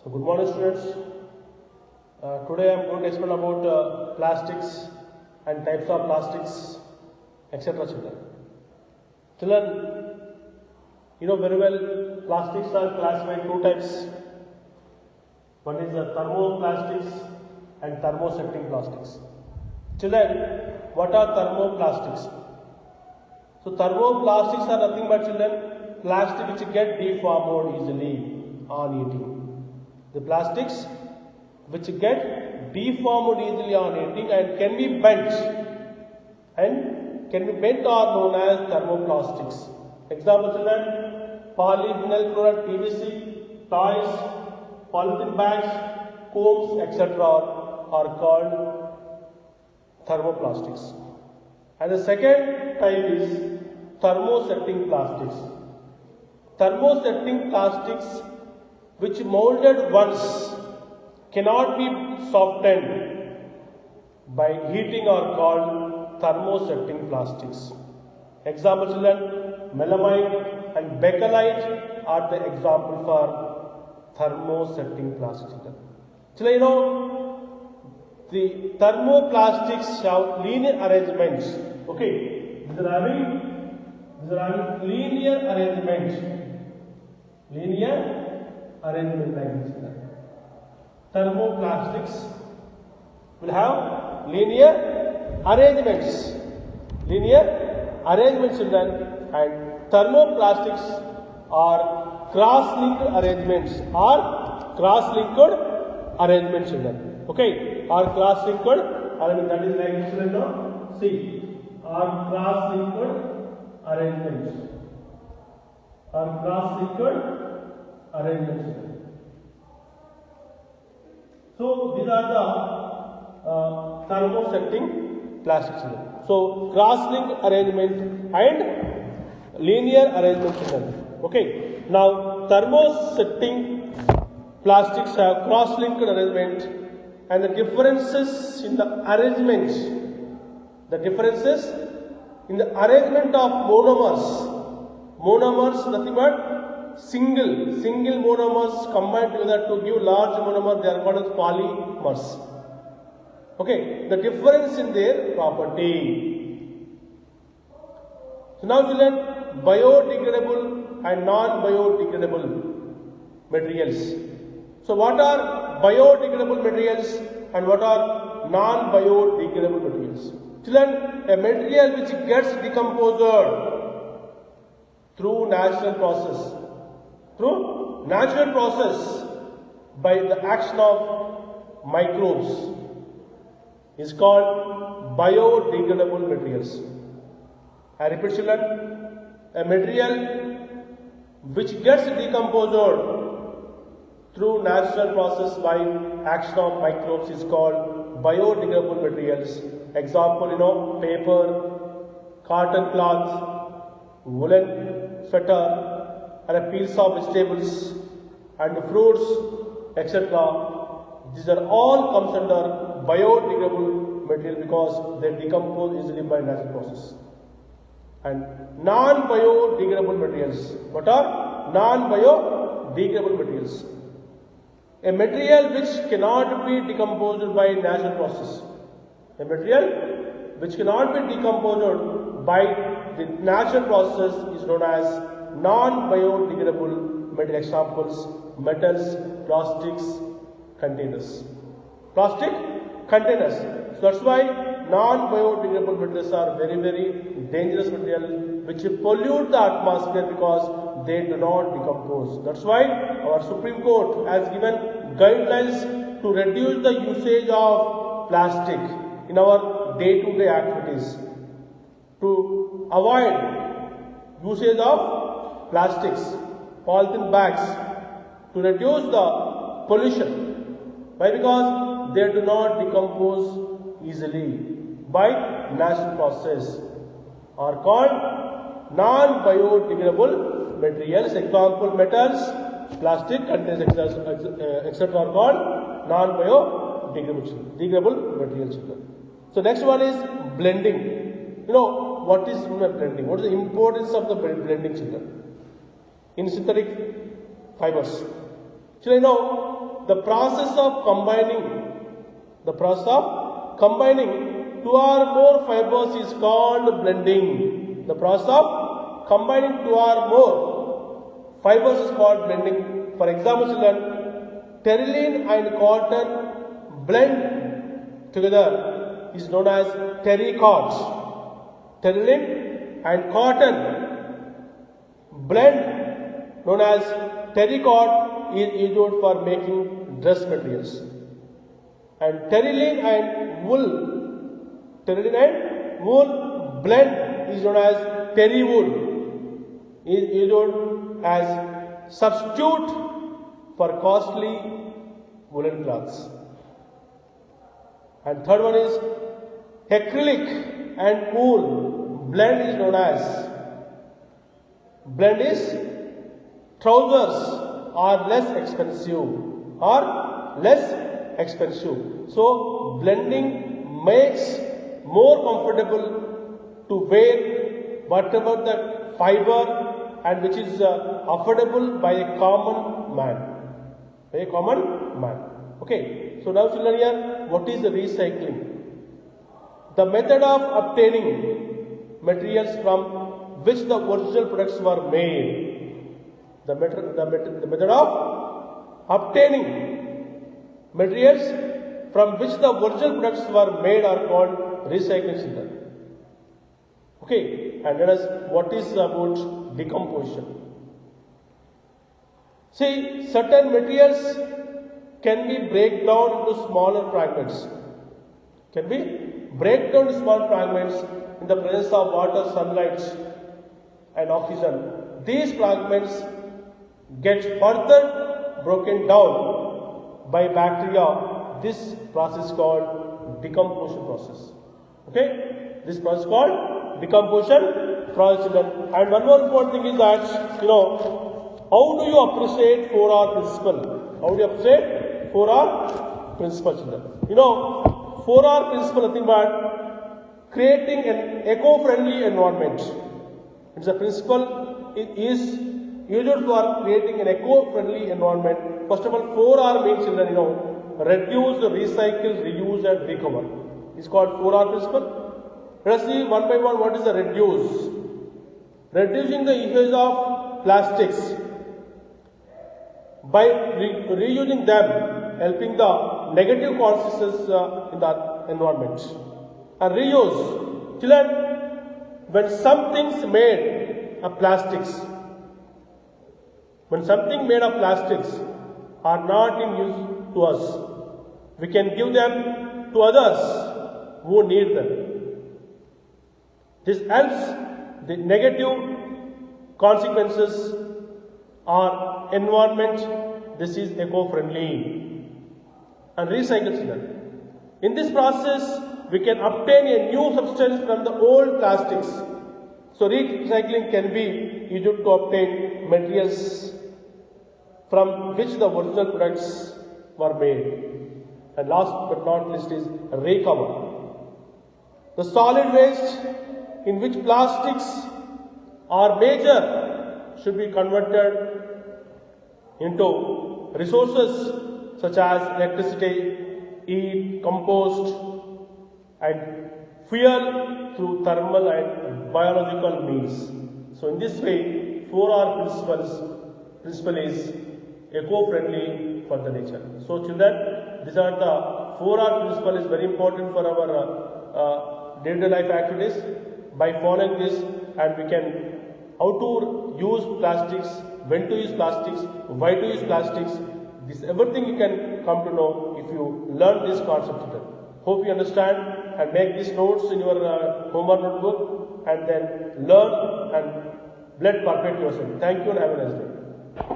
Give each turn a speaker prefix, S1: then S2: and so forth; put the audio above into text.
S1: So good morning students. Today I am going to explain about plastics and types of plastics, etc. Children. Children, you know very well plastics are classified two types. One is the thermoplastics and thermosetting plastics. Children, what are thermoplastics? So thermoplastics are nothing but children plastic which get deformed easily on heating. The plastics which get deformed easily on heating and can be bent are known as thermoplastics. Example children, polyvinyl chloride PVC, toys, polythene bags, combs, etc. are called thermoplastics. And the second type is thermosetting plastics. Thermosetting plastics which molded once cannot be softened by heating are called thermosetting plastics. Example children, melamine and bakelite are the example for thermosetting plastics. Children, you know the thermoplastics have linear arrangements. Okay, these are having linear arrangement like this. Thermoplastics will have linear arrangements children, and thermoplastics are cross-linked arrangements children. Okay, are cross-linked arrangement, that is like children now see are cross-linked arrangements. So these are the thermosetting plastics. So cross-linked arrangement and linear arrangement. Okay. Now thermosetting plastics have cross-linked arrangement, and the differences in the arrangement of monomers nothing but single monomers combined together to give large monomer, they are called as polymers. Okay, the difference in their property. So now we learn biodegradable and non-biodegradable materials. So what are biodegradable materials and what are non-biodegradable materials? Children, a material which gets decomposed through natural process by the action of microbes is called biodegradable materials. I repeat children, a material which gets decomposed through natural process by action of microbes is called biodegradable materials. Example, paper, cotton cloth, woolen sweater, and peels of vegetables and fruits, etc. These are all comes under biodegradable material because they decompose easily by natural process. And non-biodegradable materials. What are non-biodegradable materials? A material which cannot be decomposed by natural process. A material which cannot be decomposed by the natural process is known as non-biodegradable material. Examples: metals, plastics, containers. Plastic containers. So that's why non-biodegradable materials are very, very dangerous materials which pollute the atmosphere because they do not decompose. That's why our Supreme Court has given guidelines to reduce the usage of plastic in our day-to-day activities, to avoid usage of plastics, polythene bags, to reduce the pollution. Why? Because they do not decompose easily by natural process, are called non-biodegradable materials. Example: metals, plastic, containers, etc. are called non-biodegradable materials. So next one is blending. What is blending? What is the importance of the blending, children? In synthetic fibers. Children, the process of combining two or more fibers is called blending. The process of combining two or more fibers is called blending. For example, children, terylene and cotton blend together is known as terrycot. Terylene and cotton blend known as terrycot is used for making dress materials. And terylene and wool blend is known as terrywool, is used as substitute for costly woolen cloths. And third one is acrylic and wool blend is known as trousers are less expensive. So blending makes more comfortable to wear whatever the fiber and which is affordable by a common man. Okay. So now children here, what is the recycling? The method of obtaining materials from which the original products were made. The method of obtaining materials from which the original products were made are called recycling, children. Okay, and let us, what is about decomposition? See, certain materials can be break down into smaller fragments. In the presence of water, sunlight and oxygen. These fragments get further broken down by bacteria. This process is called decomposition process. Okay? This process is called decomposition process. And one more important thing is that, how do you appreciate 4R principle? How do you appreciate 4R principle, children? 4R principle nothing but creating an eco-friendly environment. It's a principle, it is used for creating an eco-friendly environment. First of all, 4R means, children, reduce, recycle, reuse and recover. It's called 4R principle. Let us see one by one what is the reduce. Reducing the usage of plastics by reusing them, helping the negative consequences in the environment. And reuse, children, when something's made of plastics, are not in use to us, we can give them to others who need them. This helps the negative consequences or environment. This is eco-friendly. And recycle, children. In this process, we can obtain a new substance from the old plastics. So recycling can be used to obtain materials from which the original products were made. And last but not least is recover. The solid waste in which plastics are major should be converted into resources such as electricity, heat, compost and fuel through thermal and biological means. So in this way, 4R principle is eco-friendly for the nature. So children, these are the 4R principle is very important for our day-to-day life activities. By following this, and we can how to use plastics, when to use plastics, why to use plastics. This everything you can come to know if you learn this concept. Hope you understand and make these notes in your homework notebook and then learn and let perfect yourself. Thank you and have a nice day.